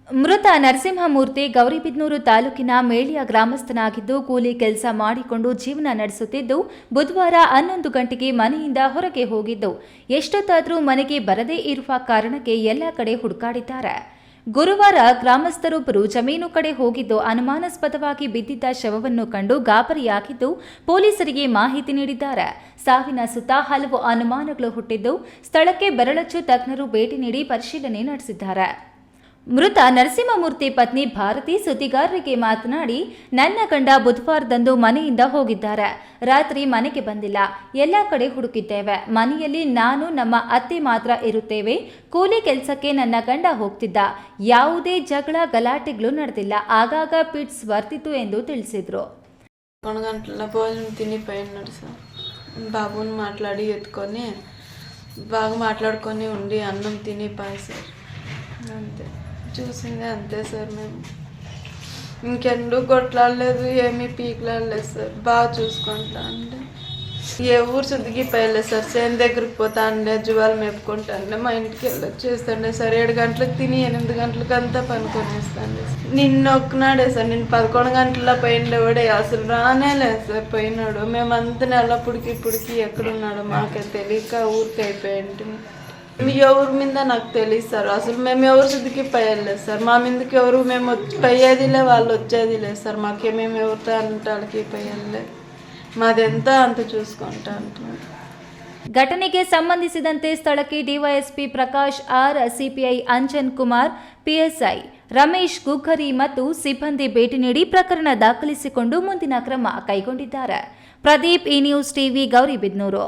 ಮೃತ ನರಸಿಂಹಮೂರ್ತಿ ಗೌರಿಬಿದನೂರು ತಾಲೂಕಿನ ಮೇಳಿಯ ಗ್ರಾಮಸ್ಥನಾಗಿದ್ದು ಕೂಲಿ ಕೆಲಸ ಮಾಡಿಕೊಂಡು ಜೀವನ ನಡೆಸುತ್ತಿದ್ದು ಬುಧವಾರ 11 ಗಂಟೆಗೆ ಮನೆಯಿಂದ ಹೊರಗೆ ಹೋಗಿದ್ದು ಎಷ್ಟೊತ್ತಾದರೂ ಮನೆಗೆ ಬರದೇ ಇರುವ ಕಾರಣಕ್ಕೆ ಎಲ್ಲ ಕಡೆ ಹುಡುಕಾಡಿದ್ದಾರೆ. ಗುರುವಾರ ಗ್ರಾಮಸ್ಥರೊಬ್ಬರು ಜಮೀನು ಕಡೆ ಹೋಗಿದ್ದು ಅನುಮಾನಾಸ್ಪದವಾಗಿ ಬಿದ್ದಿದ್ದ ಶವವನ್ನು ಕಂಡು ಗಾಬರಿಯಾಗಿದ್ದು ಪೊಲೀಸರಿಗೆ ಮಾಹಿತಿ ನೀಡಿದ್ದಾರೆ. ಸಾವಿನ ಸುತ್ತ ಹಲವು ಅನುಮಾನಗಳು ಹುಟ್ಟಿದ್ದು ಸ್ಥಳಕ್ಕೆ ಬೆರಳಚ್ಚು ತಜ್ಞರು ಭೇಟಿ ನೀಡಿ ಪರಿಶೀಲನೆ ನಡೆಸಿದ್ದಾರೆ. ಮೃತ ನರಸಿಂಹಮೂರ್ತಿ ಪತ್ನಿ ಭಾರತಿ ಸುದ್ದಿಗಾರರಿಗೆ ಮಾತನಾಡಿ, ನನ್ನ ಗಂಡ ಬುಧವಾರದಂದು ಮನೆಯಿಂದ ಹೋಗಿದ್ದಾರೆ. ರಾತ್ರಿ ಮನೆಗೆ ಬಂದಿಲ್ಲ. ಎಲ್ಲ ಕಡೆ ಹುಡುಕಿದ್ದೇವೆ. ಮನೆಯಲ್ಲಿ ನಾನು ನಮ್ಮ ಅತ್ತೆ ಮಾತ್ರ ಇರುತ್ತೇವೆ. ಕೂಲಿ ಕೆಲಸಕ್ಕೆ ನನ್ನ ಗಂಡ ಹೋಗ್ತಿದ್ದ. ಯಾವುದೇ ಜಗಳ ಗಲಾಟೆಗಳು ನಡೆದಿಲ್ಲ. ಆಗಾಗ ಪಿಟ್ಸ್ ಬರ್ತಿತ್ತು ಎಂದು ತಿಳಿಸಿದ್ರು. భోజనం తిని పోయినాడు సార్. బాబుని మాట్లాడి ఎత్తుకొని బాగా మాట్లాడుకొని ఉండి అన్నం తిని పోయి సార్. అంతే చూసిందే అంతే సార్. మేము ఇంకెందుకు కొట్లాడలేదు, ఏమీ పీకలాడలేదు సార్. బాగా చూసుకుంటా అండి. ఏ ఊరు శుద్ధికి పోయలేదు సార్. చేను దగ్గరికి పోతా అండి, జువాలు మేపుకుంటాండే. మా ఇంటికి వెళ్ళొచ్చేస్తాండే సార్. 7 గంటలకు తిని 8 గంటలకు అంతా పనుకొనేస్తాండి. నిన్న ఒక్కనాడే సార్. నిన్న 11 గంటల్లో పోయిండేవాడే అసలు రానే లేదు సార్. పోయినాడు. మేమంతా నెలప్పుడికి ఇప్పటికి ఎక్కడున్నాడో మాకే తెలియక ఊరికి అయిపోయింది. ఎవరి మీద నాకు తెలియదు సార్. అసలు మేము ఎవరు శుద్ధికి పోయలేదు సార్. మా మీదకి ఎవరు మేము పోయేదిలే, వాళ్ళు వచ్చేది లేదు సార్. మేము ఎవరితో అంటానికి పోయలే. మాదెంత అంత చూసుకుంటా అంటున్నారు. ಘಟನೆಗೆ ಸಂಬಂಧಿಸಿದಂತೆ ಸ್ಥಳಕ್ಕೆ DYSP Prakash R, CPI Anjan Kumar, PSI Ramesh Guggari ಮತ್ತು ಸಿಬ್ಬಂದಿ ಭೇಟಿ ನೀಡಿ ಪ್ರಕರಣ ದಾಖಲಿಸಿಕೊಂಡು ಮುಂದಿನ ಕ್ರಮ ಕೈಗೊಂಡಿದ್ದಾರೆ. ಪ್ರದೀಪ್, ಈ ನ್ಯೂಸ್ ಟಿವಿ, ಗೌರಿಬಿದನೂರು.